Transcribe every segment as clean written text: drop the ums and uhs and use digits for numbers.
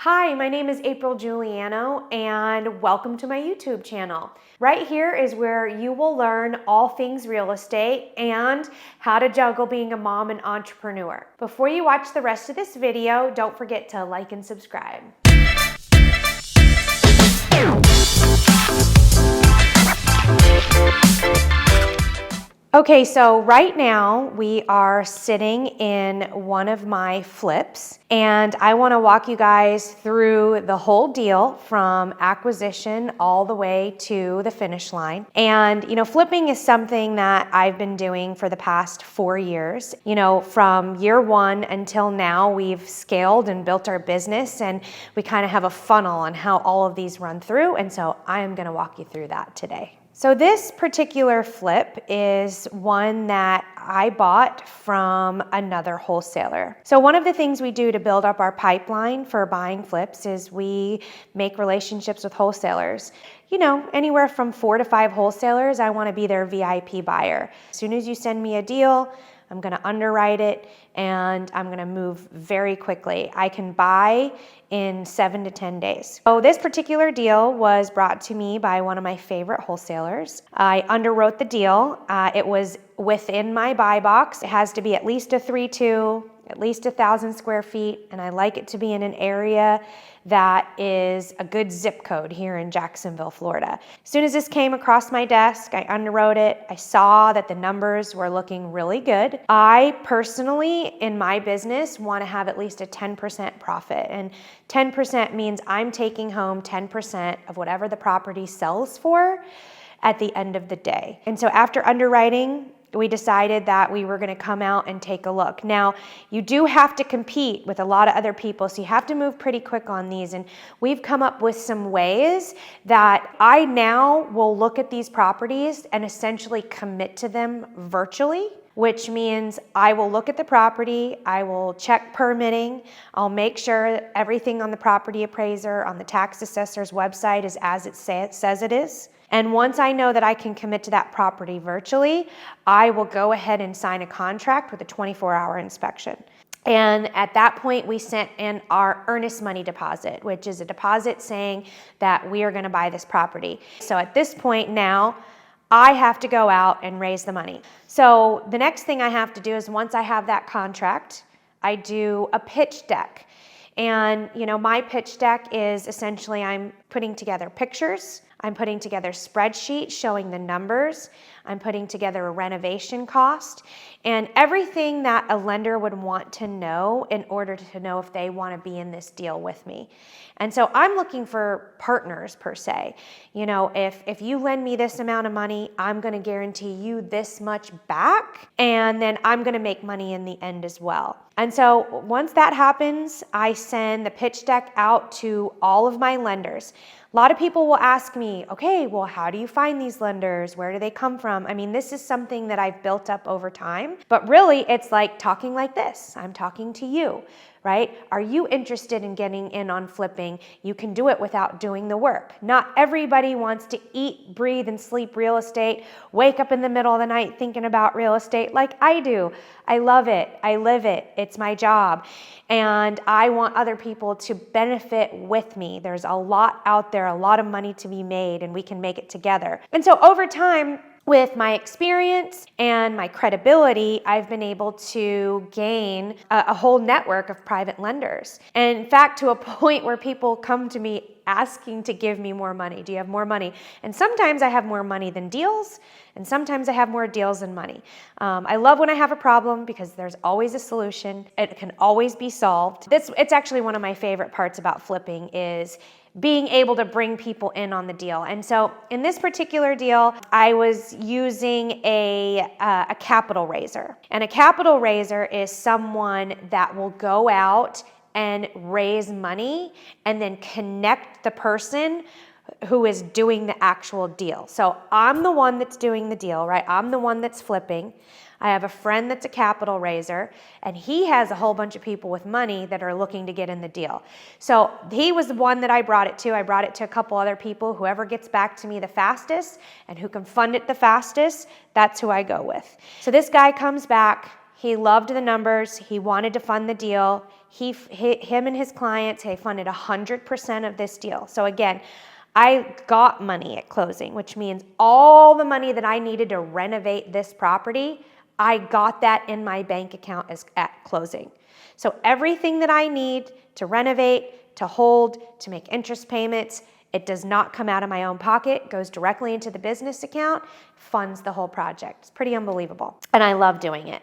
Hi, my name is April Giuliano and welcome to my YouTube channel. Right here is where you will learn all things real estate and how to juggle being a mom and entrepreneur. Before you watch the rest of this video, don't forget to like and subscribe. Okay, so right now we are sitting in one of my flips and I want to walk you guys through the whole deal from acquisition all the way to the finish line. And flipping is something that I've been doing for the past 4 years. From year one until now, we've scaled and built our business, and we kind of have a funnel on how all of these run through. And so I am going to walk you through that today. So this particular flip is one that I bought from another wholesaler. So one of the things we do to build up our pipeline for buying flips is we make relationships with wholesalers. Anywhere from 4 to 5 wholesalers, I want to be their VIP buyer. As soon as you send me a deal, I'm going to underwrite it and I'm going to move very quickly. I can buy in 7 to 10 days. So this particular deal was brought to me by one of my favorite wholesalers. I underwrote the deal. It was within my buy box. It has to be at least a 3.2, at least 1,000 square feet, and I like it to be in an area that is a good zip code here in Jacksonville, Florida. As soon as this came across my desk, I underwrote it. I saw that the numbers were looking really good. I personally, in my business, want to have at least a 10% profit, and 10% means I'm taking home 10% of whatever the property sells for at the end of the day. And so after underwriting, we decided that we were going to come out and take a look. Now, you do have to compete with a lot of other people, so you have to move pretty quick on these. And we've come up with some ways that I now will look at these properties and essentially commit to them virtually, which means I will look at the property, I will check permitting, I'll make sure everything on the property appraiser, on the tax assessor's website is as it says it is. And once I know that I can commit to that property virtually, I will go ahead and sign a contract with a 24-hour inspection. And at that point, we sent in our earnest money deposit, which is a deposit saying that we are going to buy this property. So at this point now, I have to go out and raise the money. So the next thing I have to do is, once I have that contract, I do a pitch deck. And my pitch deck is essentially I'm putting together pictures, I'm putting together spreadsheets showing the numbers, I'm putting together a renovation cost, and everything that a lender would want to know in order to know if they want to be in this deal with me. And so I'm looking for partners per se. If you lend me this amount of money, I'm going to guarantee you this much back, and then I'm going to make money in the end as well. And so once that happens, I send the pitch deck out to all of my lenders. A lot of people will ask me, okay, well, how do you find these lenders? Where do they come from? I mean, this is something that I've built up over time, but really it's like talking like this. I'm talking to you, right? Are you interested in getting in on flipping? You can do it without doing the work. Not everybody wants to eat, breathe, and sleep real estate, wake up in the middle of the night thinking about real estate like I do. I love it. I live it. It's my job. And I want other people to benefit with me. There's a lot out there, a lot of money to be made, and we can make it together. And so over time, with my experience and my credibility, I've been able to gain a whole network of private lenders. And in fact, to a point where people come to me asking to give me more money. Do you have more money? And sometimes I have more money than deals, and sometimes I have more deals than money. I love when I have a problem because there's always a solution. It can always be solved. It's actually one of my favorite parts about flipping is being able to bring people in on the deal. And so in this particular deal, I was using a capital raiser. And a capital raiser is someone that will go out and raise money and then connect the person who is doing the actual deal. So I'm the one that's doing the deal, right? I'm the one that's flipping. I have a friend that's a capital raiser, and he has a whole bunch of people with money that are looking to get in the deal. So he was the one that I brought it to. I brought it to a couple other people. Whoever gets back to me the fastest and who can fund it the fastest, that's who I go with. So this guy comes back. He loved the numbers. He wanted to fund the deal. him and his clients, funded 100% of this deal. So again, I got money at closing, which means all the money that I needed to renovate this property, I got that in my bank account at closing. So everything that I need to renovate, to hold, to make interest payments, it does not come out of my own pocket, goes directly into the business account, funds the whole project. It's pretty unbelievable. And I love doing it.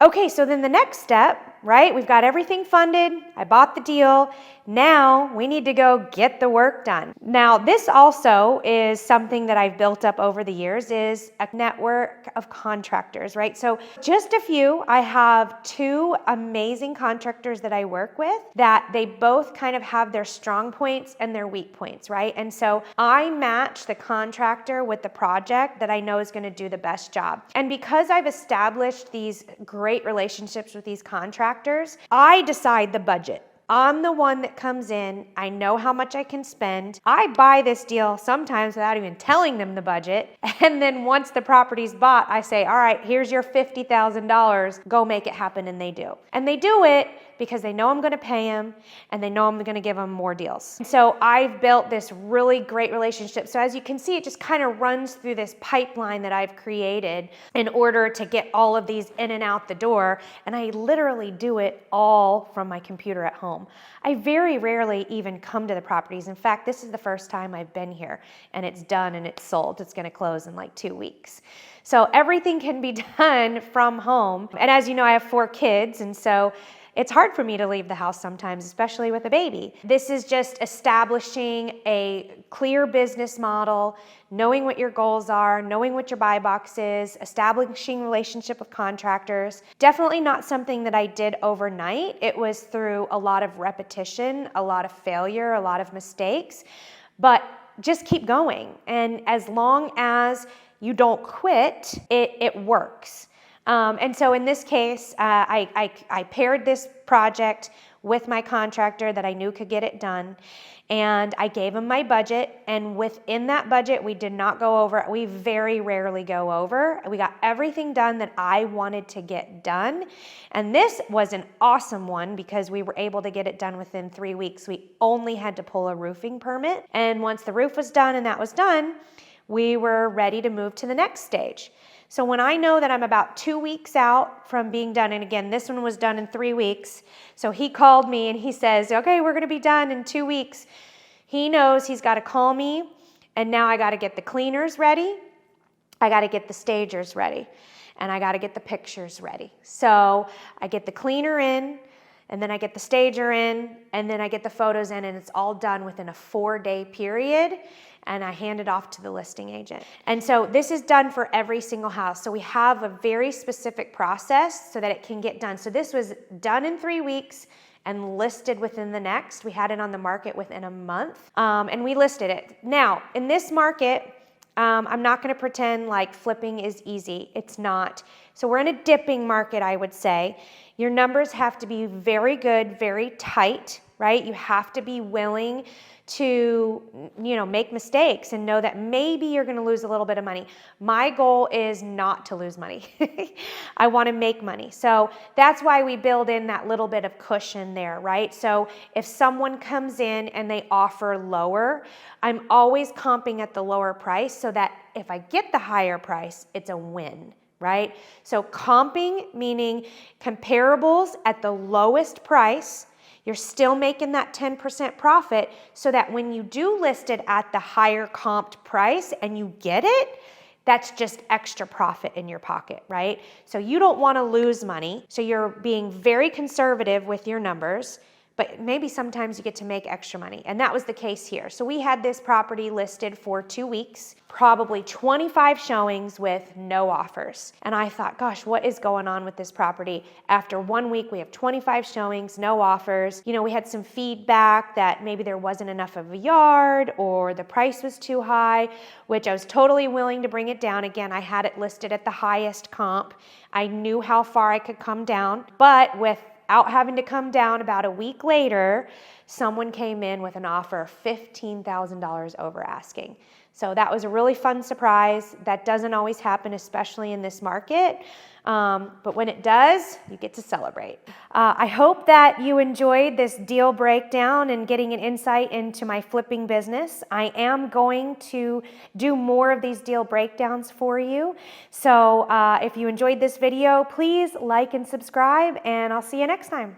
Okay, so then the next step, right? We've got everything funded. I bought the deal. Now we need to go get the work done. Now, this also is something that I've built up over the years, is a network of contractors, right? So just a few, I have 2 amazing contractors that I work with that they both kind of have their strong points and their weak points, right? And so I match the contractor with the project that I know is going to do the best job. And because I've established these great relationships with these contractors, I decide the budget. I'm the one that comes in. I know how much I can spend. I buy this deal sometimes without even telling them the budget. And then once the property's bought, I say, all right, here's your $50,000. Go make it happen. And they do. And they do it because they know I'm going to pay them and they know I'm going to give them more deals. So I've built this really great relationship. So as you can see, it just kind of runs through this pipeline that I've created in order to get all of these in and out the door. And I literally do it all from my computer at home. I very rarely even come to the properties. In fact, this is the first time I've been here and it's done and it's sold. It's going to close in like 2 weeks. So everything can be done from home. And as you know, I have 4 kids. And so it's hard for me to leave the house sometimes, especially with a baby. This is just establishing a clear business model, knowing what your goals are, knowing what your buy box is, establishing relationship with contractors. Definitely not something that I did overnight. It was through a lot of repetition, a lot of failure, a lot of mistakes, but just keep going. And as long as you don't quit, it works. And so in this case, I paired this project with my contractor that I knew could get it done. And I gave him my budget. And within that budget, we did not go over. We very rarely go over. We got everything done that I wanted to get done. And this was an awesome one because we were able to get it done within 3 weeks. We only had to pull a roofing permit. And once the roof was done and that was done, we were ready to move to the next stage. So when I know that I'm about 2 weeks out from being done, and again, this one was done in 3 weeks. So he called me and he says, okay, we're going to be done in 2 weeks. He knows he's got to call me. And now I got to get the cleaners ready. I got to get the stagers ready. And I got to get the pictures ready. So I get the cleaner in, and then I get the stager in, and then I get the photos in, and it's all done within a 4-day period. And I hand it off to the listing agent. And so this is done for every single house. So we have a very specific process so that it can get done. So this was done in 3 weeks and listed within the next. We had it on the market within a month, and we listed it. Now, in this market, I'm not going to pretend like flipping is easy. It's not. So we're in a dipping market, I would say. Your numbers have to be very good, very tight, right? You have to be willing to, make mistakes and know that maybe you're going to lose a little bit of money. My goal is not to lose money. I want to make money. So that's why we build in that little bit of cushion there, right? So if someone comes in and they offer lower, I'm always comping at the lower price so that if I get the higher price, it's a win, right? So comping, meaning comparables at the lowest price. You're still making that 10% profit so that when you do list it at the higher comped price and you get it, that's just extra profit in your pocket, right? So you don't want to lose money. So you're being very conservative with your numbers, but maybe sometimes you get to make extra money. And that was the case here. So we had this property listed for 2 weeks, probably 25 showings with no offers. And I thought, gosh, what is going on with this property? After 1 week, we have 25 showings, no offers. We had some feedback that maybe there wasn't enough of a yard or the price was too high, which I was totally willing to bring it down. Again, I had it listed at the highest comp. I knew how far I could come down, but without having to come down about a week later, someone came in with an offer of $15,000 over asking. So that was a really fun surprise. That doesn't always happen, especially in this market. But when it does, you get to celebrate. I hope that you enjoyed this deal breakdown and getting an insight into my flipping business. I am going to do more of these deal breakdowns for you. So if you enjoyed this video, please like and subscribe, and I'll see you next time.